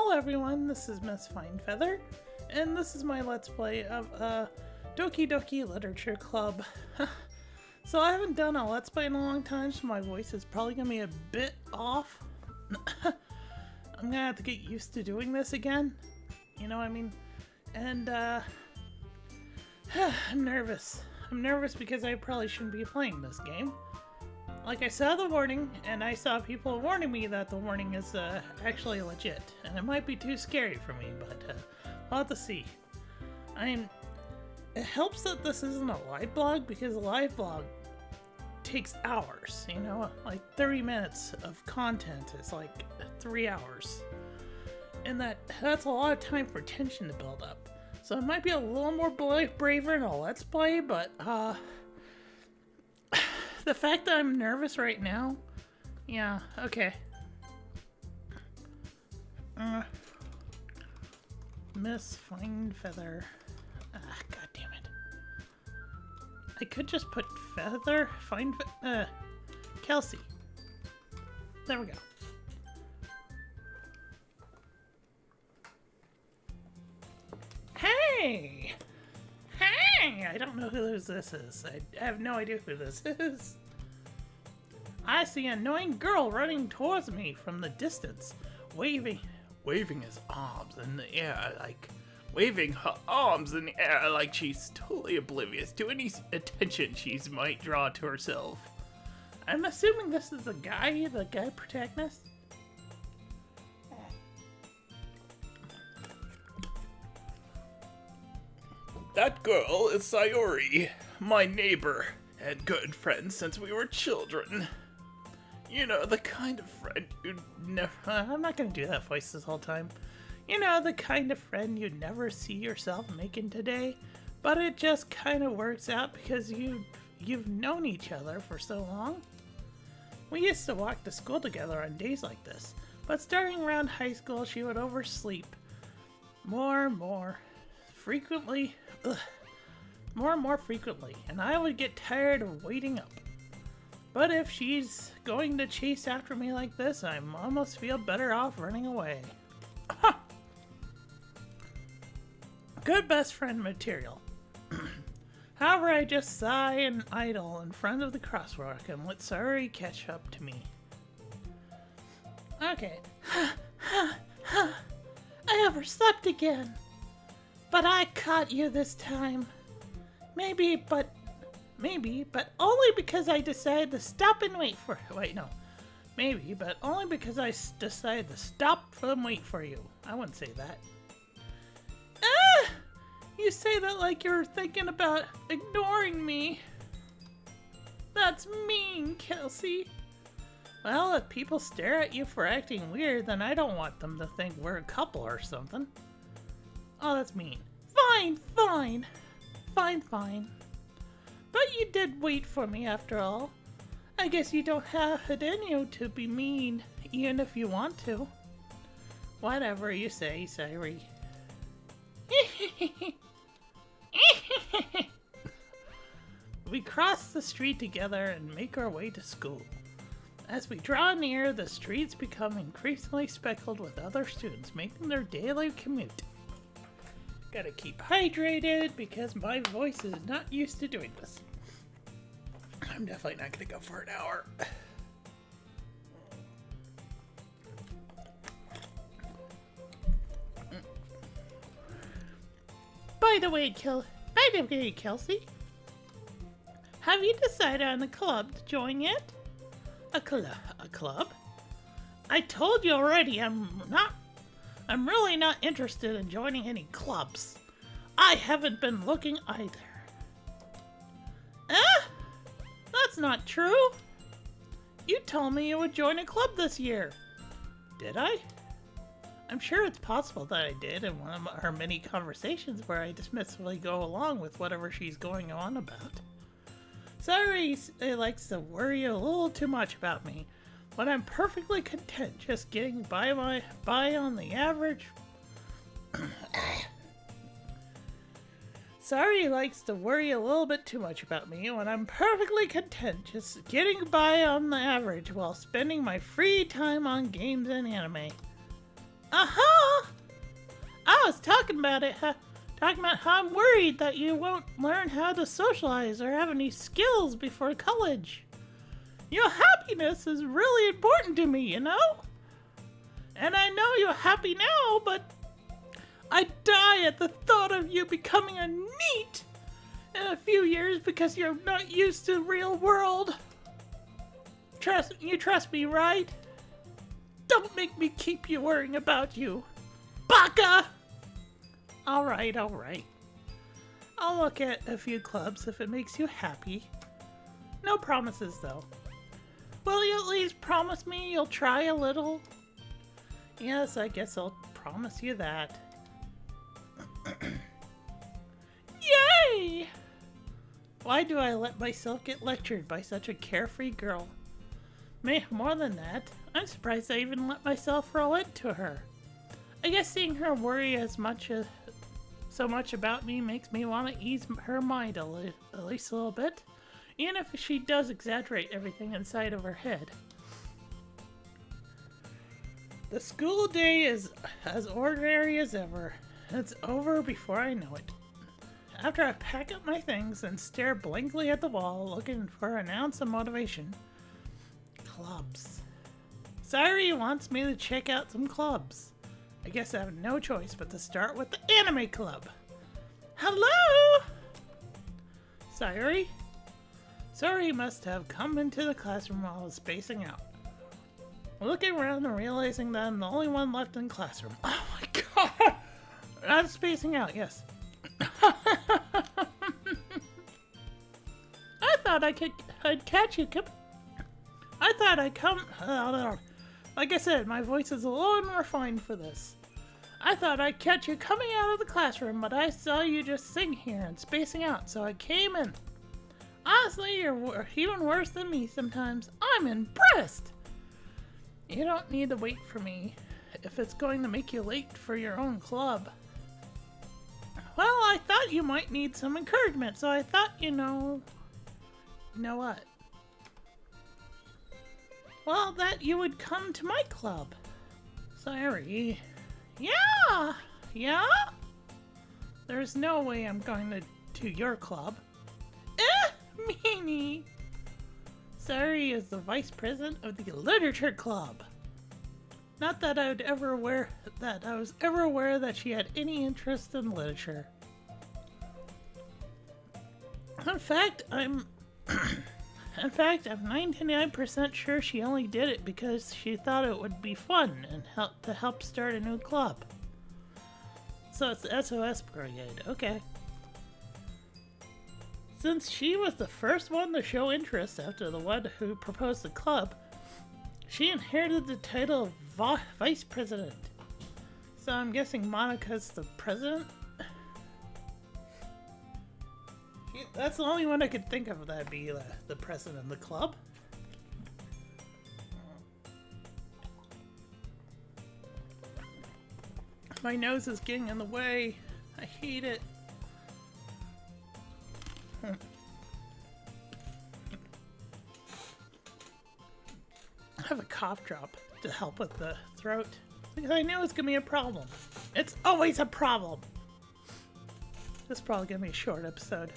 Hello everyone, this is Missfinefeather, and this is my Let's Play of Doki Doki Literature Club. So I haven't done a Let's Play in a long time, so my voice is probably going to be a bit off. I'm going to have to get used to doing this again, you know what I mean? And I'm nervous. I'm nervous because I probably shouldn't be playing this game. Like, I saw the warning, and I saw people warning me that the warning is actually legit. And it might be too scary for me, but we'll have to see. It helps that this isn't a live blog, because a live blog takes hours, you know? Like, 30 minutes of content is like 3 hours. And that's a lot of time for tension to build up. So it might be a little more braver in a Let's Play, but the fact that I'm nervous right now, yeah, okay. Missfinefeather. God damn it. I could just put Feather, Kelsey. There we go. Hey! Hey! I don't know who this is. I have no idea who this is. I see an annoying girl running towards me from the distance, waving his arms in the air, waving her arms in the air like she's totally oblivious to any attention she might draw to herself. I'm assuming this is the guy protagonist. That girl is Sayori, my neighbor and good friend since we were children. You know, the kind of friend you'd never... I'm not gonna do that voice this whole time. You know, the kind of friend you'd never see yourself making today, but it just kind of works out because you've known each other for so long. We used to walk to school together on days like this, but starting around high school, she would oversleep more and more frequently, and I would get tired of waiting up. But if she's going to chase after me like this, I almost feel better off running away. Good best friend material. However, I just sigh and idle in front of the crosswalk and let Sayori catch up to me. Okay. I overslept again. But I caught you this time. Maybe, but only because I decided to stop and wait for... Wait, no. Maybe, but only because I decided to stop and wait for you. I wouldn't say that. Ah! You say that like you're thinking about ignoring me. That's mean, Kelsey. Well, if people stare at you for acting weird, then I don't want them to think we're a couple or something. Oh, that's mean. Fine. But you did wait for me after all. I guess you don't have it in you to be mean, even if you want to. Whatever you say, Sayori. We cross the street together and make our way to school. As we draw near, the streets become increasingly speckled with other students making their daily commute. Gotta keep hydrated because my voice is not used to doing this. I'm definitely not gonna go for an hour. By the way, Kelsey, have you decided on a club to join yet? A club? I told you already, I'm really not interested in joining any clubs. I haven't been looking either. That's not true. You told me you would join a club this year. Did I? I'm sure it's possible that I did in one of our many conversations where I dismissively go along with whatever she's going on about. Sorry, it likes to worry a little too much about me, but I'm perfectly content just getting by on the average. Sorry likes to worry a little bit too much about me when I'm perfectly content just getting by on the average while spending my free time on games and anime. Uh-huh! I was talking about it, huh? Talking about how I'm worried that you won't learn how to socialize or have any skills before college. Your happiness is really important to me, you know? And I know you're happy now, but I die at the thought of you becoming a NEET in a few years because you're not used to the real world. You trust me, right? Don't make me keep you worrying about you. Baka! Alright. I'll look at a few clubs if it makes you happy. No promises, though. Will you at least promise me you'll try a little? Yes, I guess I'll promise you that. Yay! Why do I let myself get lectured by such a carefree girl? More than that, I'm surprised I even let myself relate to her. I guess seeing her worry so much about me makes me want to ease her mind at least a little bit, even if she does exaggerate everything inside of her head. The school day is as ordinary as ever. It's over before I know it. After I pack up my things and stare blankly at the wall looking for an ounce of motivation. Clubs. Sayuri wants me to check out some clubs. I guess I have no choice but to start with the anime club. Hello? Sayuri? Sayuri must have come into the classroom while I was spacing out. Looking around and realizing that I'm the only one left in the classroom. Oh my god! I'm spacing out, yes. I thought I'd catch you. I thought I'd come. Like I said, my voice is a little unrefined for this. I thought I'd catch you coming out of the classroom, but I saw you just sitting here and spacing out, so I came in. Honestly, you're even worse than me sometimes. I'm impressed. You don't need to wait for me if it's going to make you late for your own club. Well, I thought you might need some encouragement, so I thought, you know what? Well, that you would come to my club. Sorry. Yeah? There's no way I'm going to your club. Meanie. Sayuri is the vice president of the literature club. Not that I was ever aware that she had any interest in literature. In fact, I'm 99% sure she only did it because she thought it would be fun and help start a new club. So it's the SOS Brigade, okay. Since she was the first one to show interest after the one who proposed the club, she inherited the title of vice president. So I'm guessing Monica's the president? That's the only one I could think of that'd be the president of the club. My nose is getting in the way. I hate it. I have a cough drop to help with the throat because I knew it was gonna be a problem. It's always a problem. This is probably gonna be a short episode.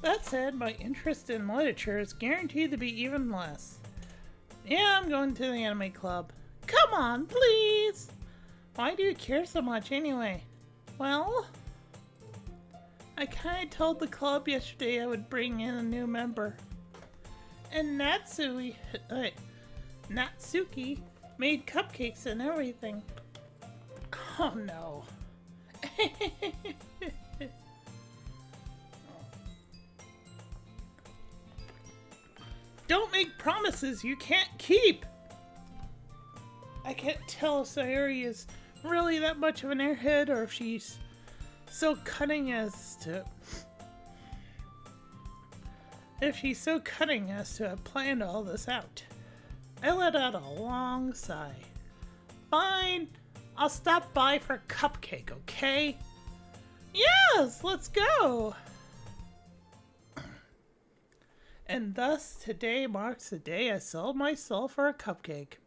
That said, my interest in literature is guaranteed to be even less. Yeah, I'm going to the anime club. Come on, please! Why do you care so much anyway? Well, I kinda told the club yesterday I would bring in a new member. And Natsuki made cupcakes and everything. Oh no. Don't make promises you can't keep! I can't tell if Sayuri is really that much of an airhead or if she's so cunning as to have planned all this out. I let out a long sigh. Fine, I'll stop by for a cupcake, okay? Yes, let's go! And thus, today marks the day I sold my soul for a cupcake.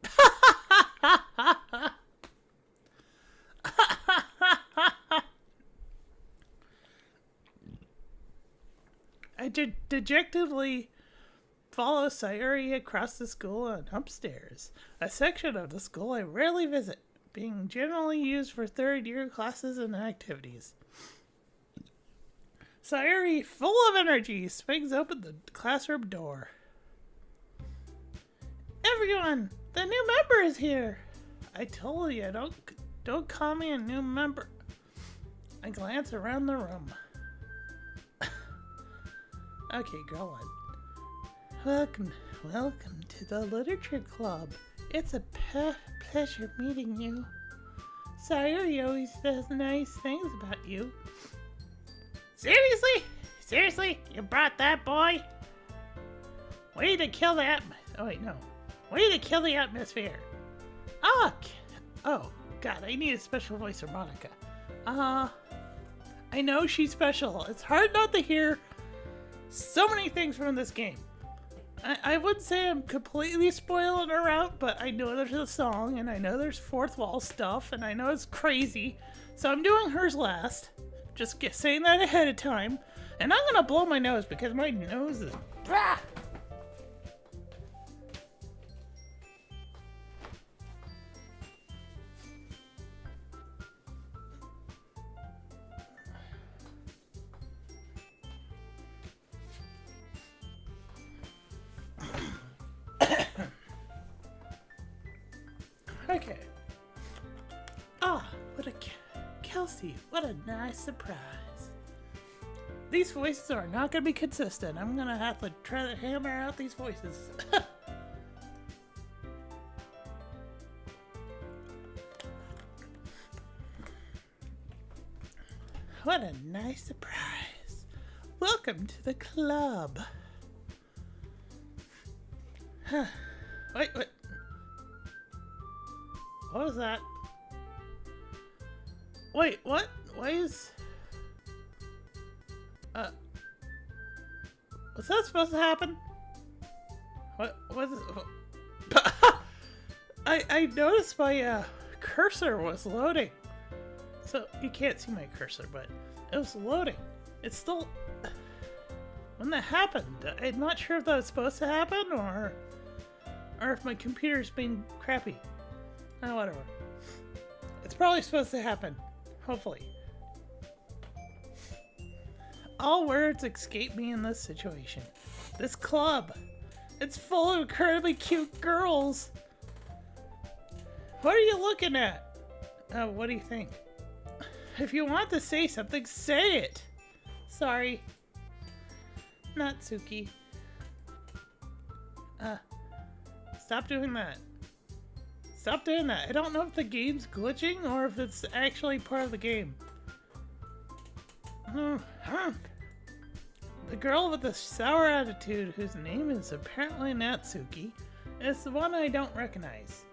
dejectedly follow Sayuri across the school and upstairs, a section of the school I rarely visit, being generally used for third-year classes and activities. Sayuri, full of energy, swings open the classroom door. Everyone, the new member is here. I told you, don't call me a new member. I glance around the room. Okay, go on. Welcome to the Literature Club. It's a pleasure meeting you. Sayuri always says nice things about you. Seriously? Seriously? You brought that boy? Way to kill the Way to kill the atmosphere. Oh, God, I need a special voice for Monica. I know she's special. It's hard not to hear so many things from this game. I wouldn't say I'm completely spoiling her out, but I know there's a song, and I know there's fourth wall stuff, and I know it's crazy. So I'm doing hers last. Just saying that ahead of time. And I'm gonna blow my nose because my nose is... Ah! Okay. Kelsey, what a nice surprise. These voices are not going to be consistent. I'm going to have to try to hammer out these voices. What a nice surprise. Welcome to the club. Huh. Wait. What was that? Wait, what? Why is... was that supposed to happen? What was it? I noticed my cursor was loading. So you can't see my cursor, but it was loading. It's still... When that happened, I'm not sure if that was supposed to happen or if my computer's being crappy. Oh, whatever. It's probably supposed to happen. Hopefully. All words escape me in this situation. This club. It's full of incredibly cute girls. What are you looking at? What do you think? If you want to say something, say it. Sorry. Natsuki. Stop doing that. Stop doing that. I don't know if the game's glitching or if it's actually part of the game. The girl with the sour attitude, whose name is apparently Natsuki, is the one I don't recognize.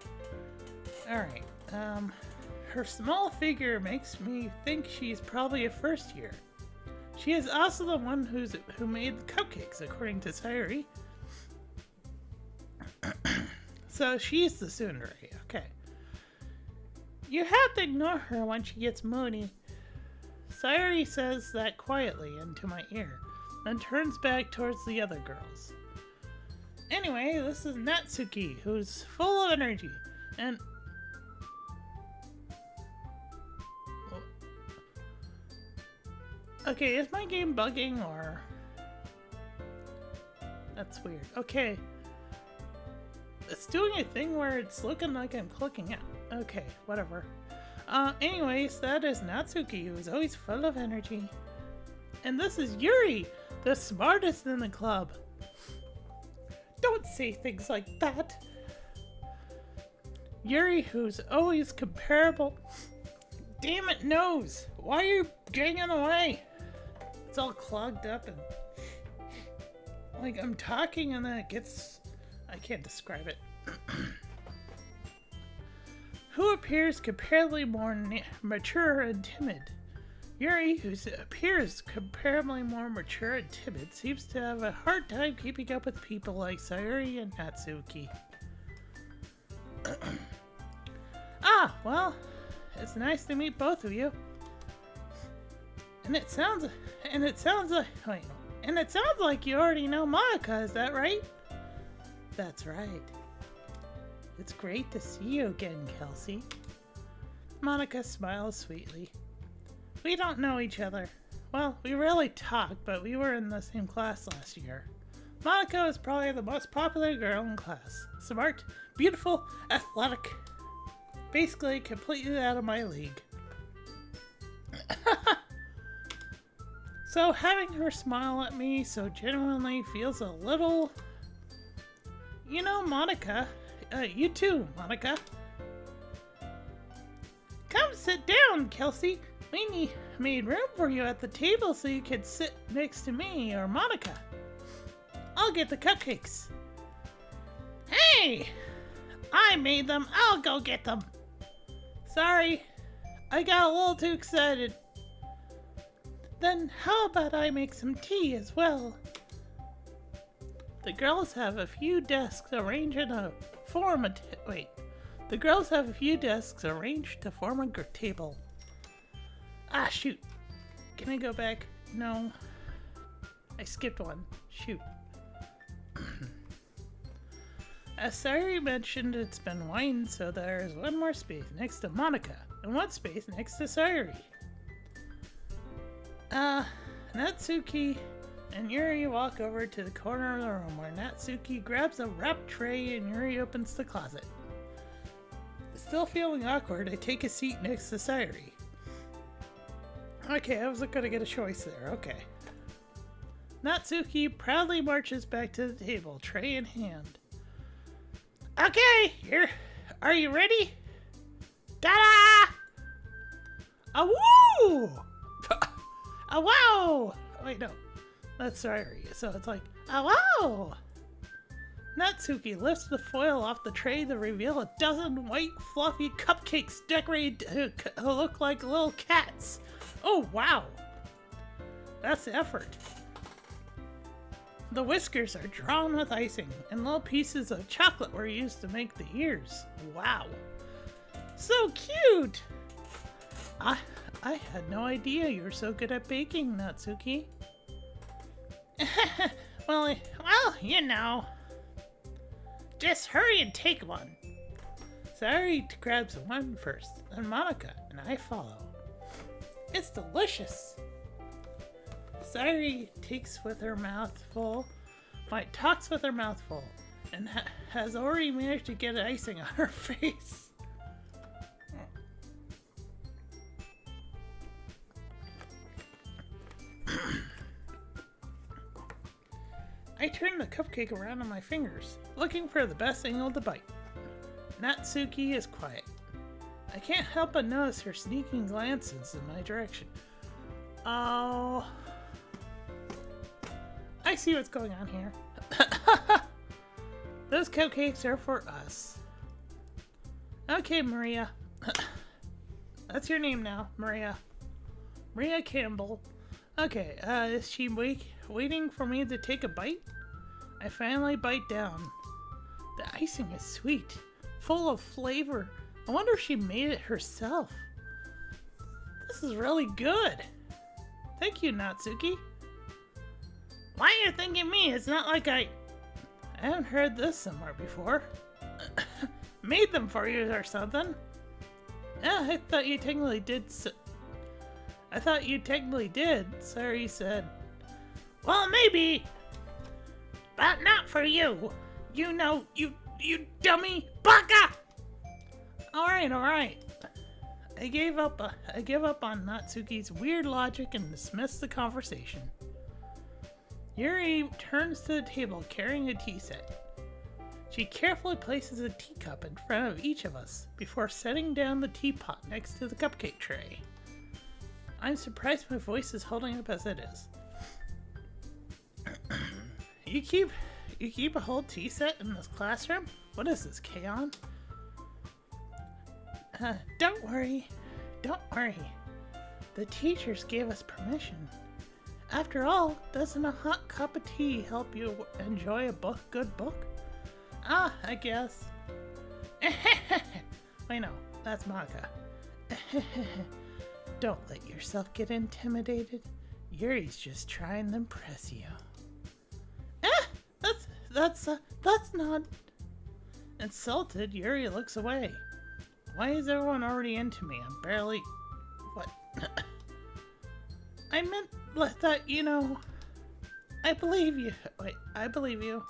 Alright, her small figure makes me think she's probably a first year. She is also the one who made the cupcakes, according to Sayuri. So she's the tsundere, okay. You have to ignore her when she gets moody. Sayuri says that quietly into my ear, then turns back towards the other girls. Anyway, this is Natsuki, who's full of energy, and... Okay, is my game bugging, or... That's weird. Okay. It's doing a thing where it's looking like I'm clicking out. Okay, whatever. Anyways, that is Natsuki, who is always full of energy. And this is Yuri, the smartest in the club. Don't say things like that. Yuri, who's always comparable. Damn it, nose! Why are you getting away? It's all clogged up and... Like, I'm talking and then it gets... I can't describe it. Who appears comparably more mature and timid? Yuri, who appears comparably more mature and timid, seems to have a hard time keeping up with people like Sayuri and Natsuki. Well, it's nice to meet both of you. And it sounds like And it sounds like you already know Monica, is that right? That's right. It's great to see you again, Kelsey. Monica smiles sweetly. We don't know each other. Well, we rarely talk, but we were in the same class last year. Monica was probably the most popular girl in class. Smart, beautiful, athletic. Basically, completely out of my league. So having her smile at me so genuinely feels a little... You know, Monica. You too, Monica. Come sit down, Kelsey. We made room for you at the table so you could sit next to me or Monica. I'll get the cupcakes. Hey! I made them. I'll go get them. Sorry. I got a little too excited. Then how about I make some tea as well? The girls have a few desks arranged to form a table. Ah, shoot. Can I go back? No. I skipped one. Shoot. As Sayuri mentioned, it's been widened, so there is one more space next to Monica, and one space next to Sayuri. Natsuki and Yuri walk over to the corner of the room where Natsuki grabs a wrapped tray and Yuri opens the closet. Still feeling awkward, I take a seat next to Sayuri. Okay, I wasn't gonna get a choice there, okay. Natsuki proudly marches back to the table, tray in hand. Okay, are you ready? Ta-da! A-woo! A-wow! Wait, no. That's Sayuri, so it's like, a-wow! Natsuki lifts the foil off the tray to reveal a dozen white, fluffy cupcakes decorated to look like little cats. Oh, wow! That's the effort. The whiskers are drawn with icing, and little pieces of chocolate were used to make the ears. Wow! So cute! I had no idea you were so good at baking, Natsuki. well, you know. Just hurry and take one. Sayuri grabs one first, then Monica, and I follow. It's delicious. Sayuri talks with her mouth full, and has already managed to get icing on her face. I turn the cupcake around on my fingers, looking for the best angle to bite. Natsuki is quiet. I can't help but notice her sneaking glances in my direction. Oh... I see what's going on here. Those cupcakes are for us. Okay, Maria. That's your name now, Maria. Maria Campbell. Okay, is she waiting for me to take a bite? I finally bite down. The icing is sweet, full of flavor. I wonder if she made it herself. This is really good. Thank you, Natsuki. Why are you thanking me? It's not like I haven't heard this somewhere before. Made them for you or something. Yeah, I thought you technically did. Sayuri said. Well, maybe, but not for you. You know, you dummy baka. All right. I give up on Natsuki's weird logic and dismiss the conversation. Yuri turns to the table carrying a tea set. She carefully places a teacup in front of each of us before setting down the teapot next to the cupcake tray. I'm surprised my voice is holding up as it is. You keep a whole tea set in this classroom? What is this, K-On? Don't worry. The teachers gave us permission. After all, doesn't a hot cup of tea help you enjoy a good book? Ah, I guess. Wait, no, that's Monica. Don't let yourself get intimidated. Yuri's just trying to impress you. that's not... Insulted, Yuri looks away. Why is everyone already into me? I'm barely... What? I meant that, I believe you. Wait, I believe you.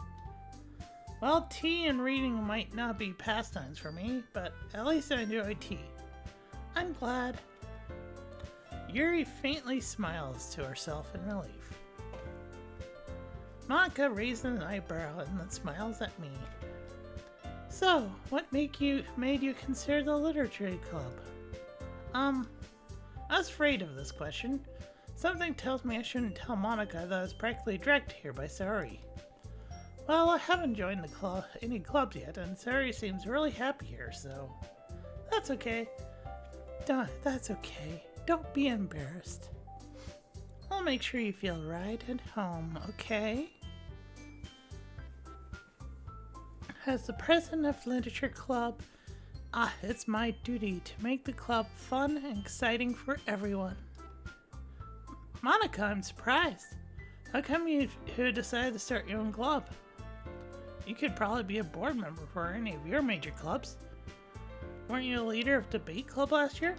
Well, tea and reading might not be pastimes for me, but at least I enjoy tea. I'm glad. Yuri faintly smiles to herself in relief. Monica raises an eyebrow and then smiles at me. So, what made you consider the literature club? I was afraid of this question. Something tells me I shouldn't tell Monica that I was practically dragged here by Saori. Well, I haven't joined any clubs yet, and Saori seems really happy here, so... That's okay. That's okay. Don't be embarrassed. I'll make sure you feel right at home, okay? As the president of Literature Club, it's my duty to make the club fun and exciting for everyone. Monica, I'm surprised. How come you decided to start your own club? You could probably be a board member for any of your major clubs. Weren't you a leader of debate club last year?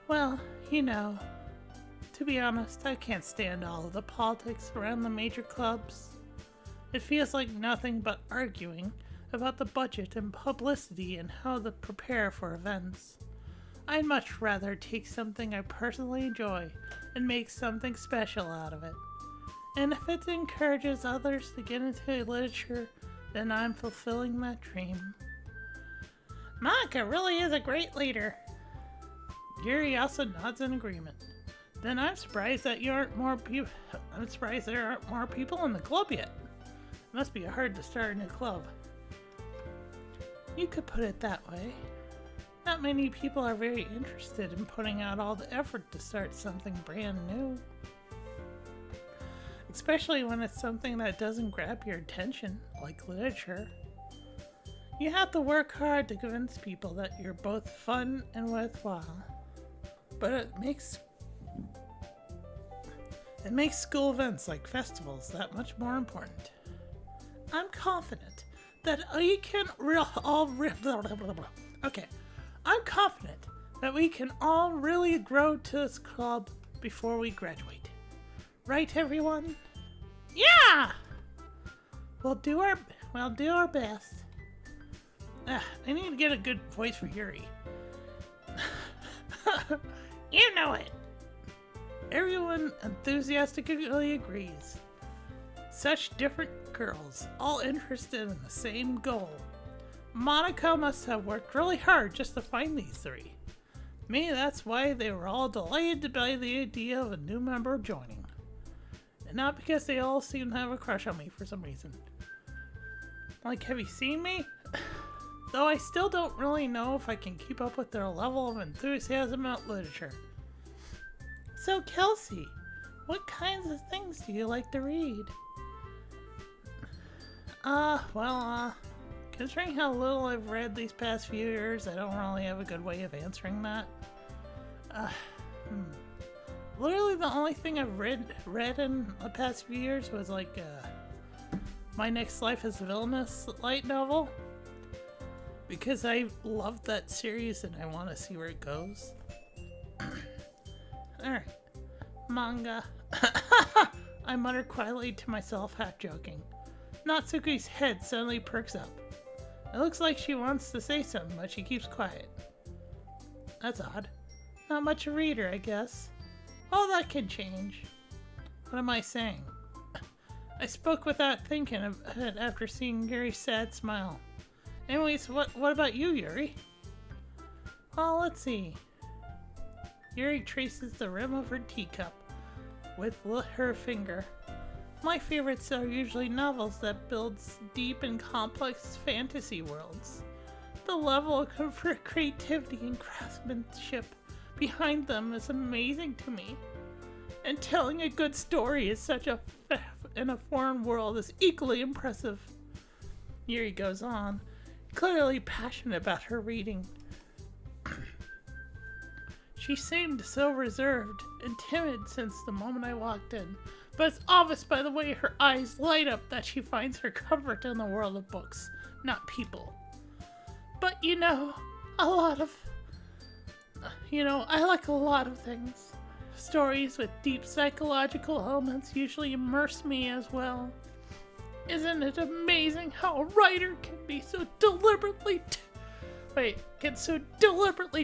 Well, to be honest, I can't stand all of the politics around the major clubs. It feels like nothing but arguing about the budget and publicity and how to prepare for events. I'd much rather take something I personally enjoy and make something special out of it. And if it encourages others to get into literature, then I'm fulfilling that dream. Monica really is a great leader. Yuri also nods in agreement. Then I'm surprised that there aren't more people in the club yet. It must be hard to start a new club. You could put it that way. Not many people are very interested in putting out all the effort to start something brand new. Especially when it's something that doesn't grab your attention, like literature. You have to work hard to convince people that you're both fun and worthwhile. But it makes school events like festivals that much more important. I'm confident that we can I'm confident that we can all really grow to this club before we graduate. Right, everyone? Yeah! We'll do our best. I need to get a good voice for Yuri. You know it. Everyone enthusiastically agrees. Such different girls, all interested in the same goal. Monica must have worked really hard just to find these three. Maybe that's why they were all delighted by the idea of a new member joining. And not because they all seem to have a crush on me for some reason. Like, have you seen me? Though I still don't really know if I can keep up with their level of enthusiasm about literature. So, Kelsey, what kinds of things do you like to read? Considering how little I've read these past few years, I don't really have a good way of answering that. Literally the only thing I've read in the past few years was like, My Next Life as a Villainess light novel. Because I loved that series and I want to see where it goes. Alright. Manga. I mutter quietly to myself, half joking. Natsuki's head suddenly perks up. It looks like she wants to say something, but she keeps quiet. That's odd. Not much a reader, I guess. Well, that can change. What am I saying? I spoke without thinking of it after seeing Yuri's sad smile. Anyways, what about you, Yuri? Well, let's see. Yuri traces the rim of her teacup with her finger. My favorites are usually novels that build deep and complex fantasy worlds. The level of creativity and craftsmanship behind them is amazing to me. And telling a good story in a foreign world is equally impressive. Yuri goes on, clearly passionate about her reading. She seemed so reserved and timid since the moment I walked in, but it's obvious by the way her eyes light up that she finds her comfort in the world of books, not people. But I like a lot of things. Stories with deep psychological elements usually immerse me as well. Isn't it amazing how a writer can so deliberately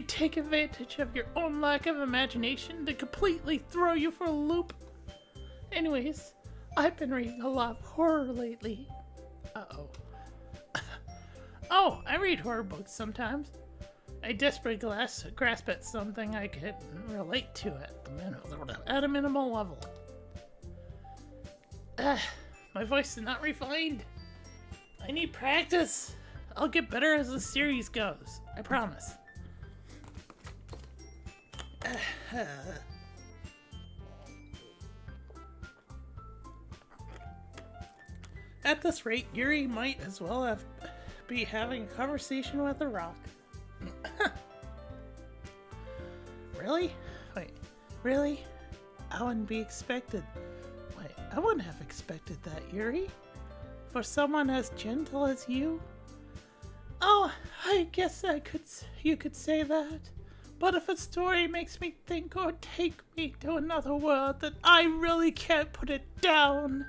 take advantage of your own lack of imagination to completely throw you for a loop? Anyways, I've been reading a lot of horror lately. Uh-oh. Oh, I read horror books sometimes. I desperately grasp at something I can relate to at a minimal level. My voice is not refined. I need practice. I'll get better as the series goes. I promise. At this rate, Yuri might as well be having a conversation with a rock. Really? Wait, really? I wouldn't have expected that, Yuri. For someone as gentle as you? Oh, I guess you could say that. But if a story makes me think or take me to another world, then I really can't put it down.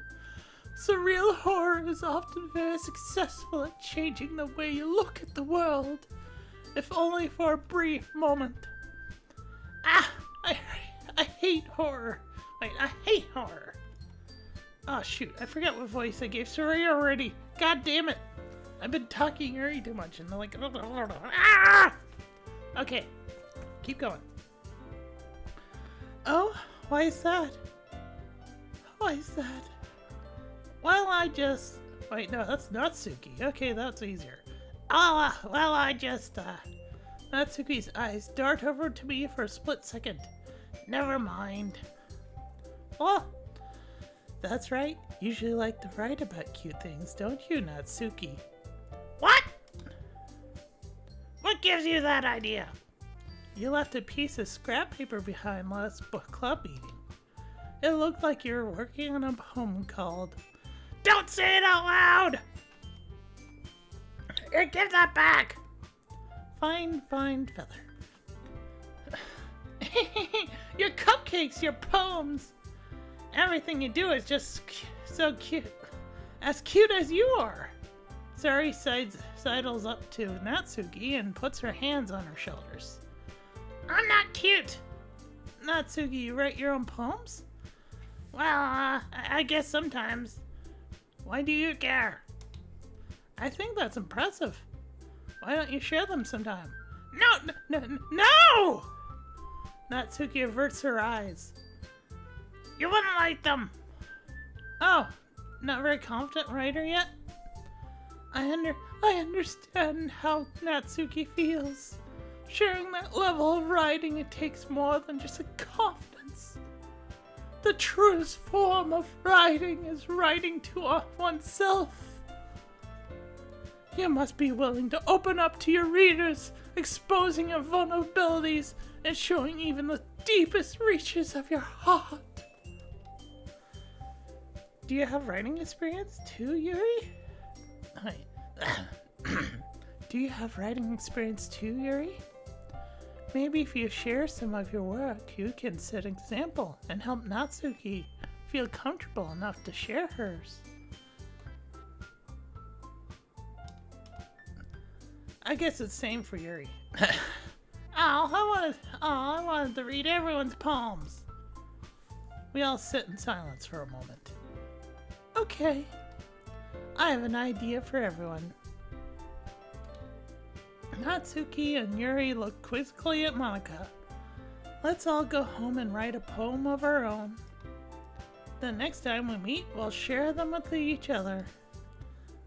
Surreal horror is often very successful at changing the way you look at the world, if only for a brief moment. I hate horror. Wait, I hate horror. Oh shoot, I forgot what voice I gave Suri already. God damn it. I've been talking Yuri too much and they're like, Okay, keep going. Oh, why is that? Why is that? Well, wait, no, that's Natsuki. Okay, that's easier. Natsuki's eyes dart over to me for a split second. Never mind. Well, that's right. Usually like to write about cute things, don't you, Natsuki? What? What gives you that idea? You left a piece of scrap paper behind last book club meeting. It looked like you were working on a poem called... Don't say it out loud! Give that back! Fine, feather. Your cupcakes, your poems. Everything you do is just so cute. As cute as you are. Sari sidles up to Natsuki and puts her hands on her shoulders. I'm not cute. Natsuki, you write your own poems? Well, I guess sometimes. Why do you care? I think that's impressive. Why don't you share them sometime? No! Natsuki averts her eyes. You wouldn't like them. Oh, not very confident writer yet? I understand how Natsuki feels. Sharing that level of writing, it takes more than just a confidence. The truest form of writing is writing to oneself. You must be willing to open up to your readers, exposing your vulnerabilities and showing even the deepest reaches of your heart. Do you have writing experience too, Yuri? Do you have writing experience too, Yuri? Maybe if you share some of your work, you can set an example and help Natsuki feel comfortable enough to share hers. I guess it's same for Yuri. I wanted to read everyone's poems. We all sit in silence for a moment. Okay, I have an idea for everyone. Natsuki and Yuri look quizzically at Monica. Let's all go home and write a poem of our own. The next time we meet, we'll share them with each other.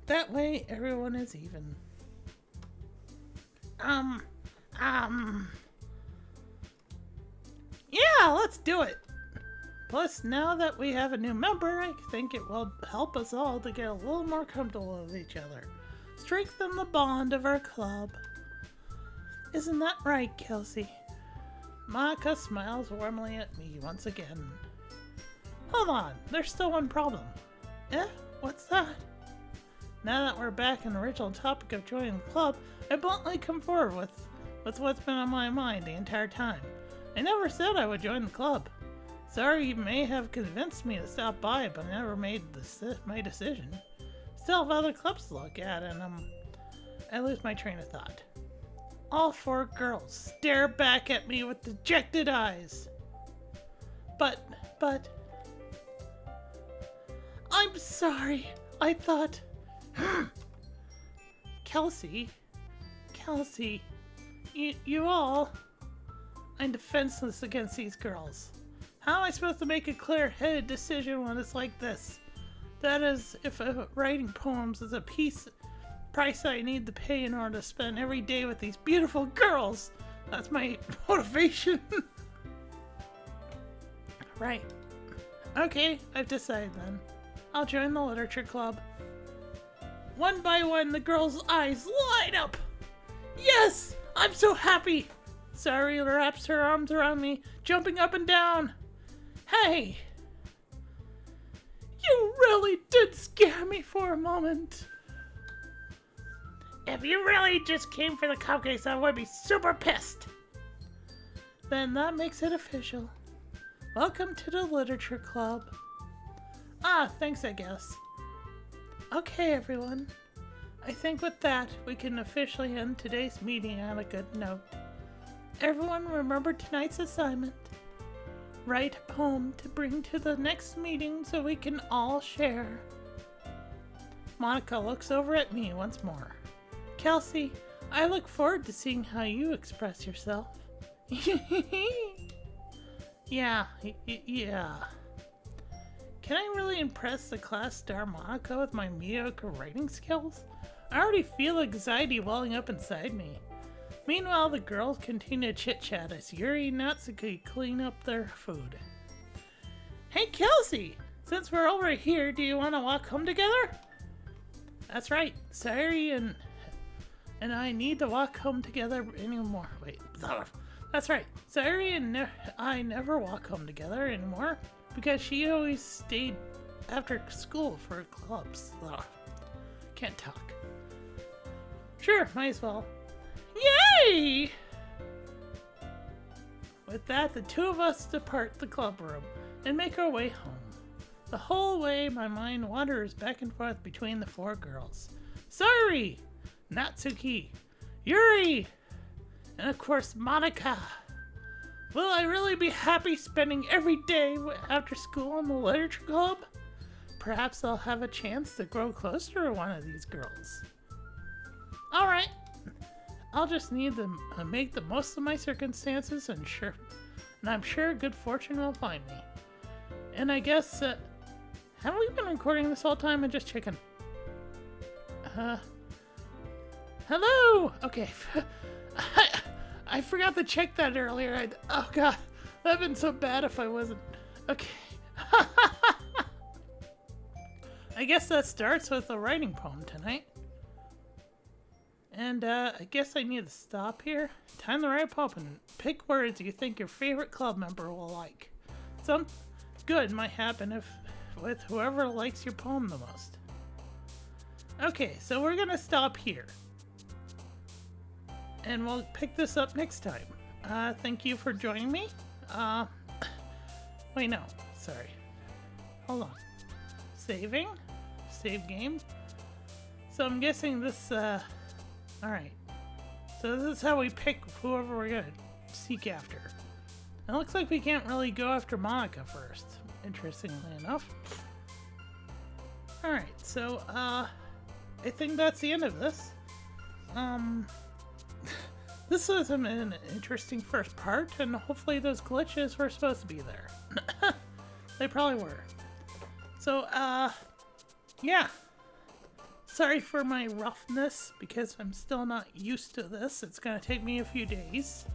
That way, everyone is even. Yeah, let's do it. Plus, now that we have a new member, I think it will help us all to get a little more comfortable with each other. Strengthen the bond of our club. Isn't that right, Kelsey? Monica smiles warmly at me once again. Hold on, there's still one problem. Eh? What's that? Now that we're back on the original topic of joining the club, I bluntly come forward with what's been on my mind the entire time. I never said I would join the club. Sorry, you may have convinced me to stop by, but I never made my decision. Still have other clubs to look at, and I lose my train of thought. All four girls stare back at me with dejected eyes. But... I'm sorry. I thought... Kelsey, you all... I'm defenseless against these girls. How am I supposed to make a clear-headed decision when it's like this? That is, if writing poems is a price I need to pay in order to spend every day with these beautiful girls. That's my motivation. Right. Okay, I've decided then. I'll join the literature club. One by one, the girls' eyes light up. Yes! I'm so happy! Sayuri wraps her arms around me, jumping up and down. Hey! You really did scare me for a moment. If you really just came for the cupcakes, I would be super pissed. Then that makes it official. Welcome to the literature club. Ah, thanks, I guess. Okay, everyone. I think with that, we can officially end today's meeting on a good note. Everyone remember tonight's assignment. Write a poem to bring to the next meeting so we can all share. Monika looks over at me once more. Kelsey, I look forward to seeing how you express yourself. Yeah. Can I really impress the class star Monika with my mediocre writing skills? I already feel anxiety welling up inside me. Meanwhile, the girls continue to chit-chat as Yuri and Natsuki clean up their food. Hey Kelsey! Since we're over here, do you want to walk home together? That's right, Sayuri and I need to walk home together anymore. Wait, that's right. Sayuri and I never walk home together anymore because she always stayed after school for clubs. Ugh. Can't talk. Sure, might as well. Yay! With that, the two of us depart the club room and make our way home. The whole way, my mind wanders back and forth between the four girls. Sayuri! Natsuki! Yuri! And of course, Monika! Will I really be happy spending every day after school in the literature club? Perhaps I'll have a chance to grow closer to one of these girls. Alright. I'll just need to make the most of my circumstances and I'm sure good fortune will find me. And I guess, have we been recording this whole time and just checking? Hello! Okay. I forgot to check that earlier. Oh god, that'd been so bad if I wasn't. Okay. I guess that starts with a writing poem tonight. And I guess I need to stop here. Time to write a poem and pick words you think your favorite club member will like. Some good might happen with whoever likes your poem the most. Okay, so we're gonna stop here. And we'll pick this up next time. Thank you for joining me. Wait, no. Sorry. Hold on. Saving. Save game. So I'm guessing this, alright. So this is how we pick whoever we're gonna seek after. It looks like we can't really go after Monika first, interestingly enough. Alright, so, I think that's the end of this. This was an interesting first part, and hopefully those glitches were supposed to be there. They probably were. So, yeah. Sorry for my roughness, because I'm still not used to this. It's gonna take me a few days.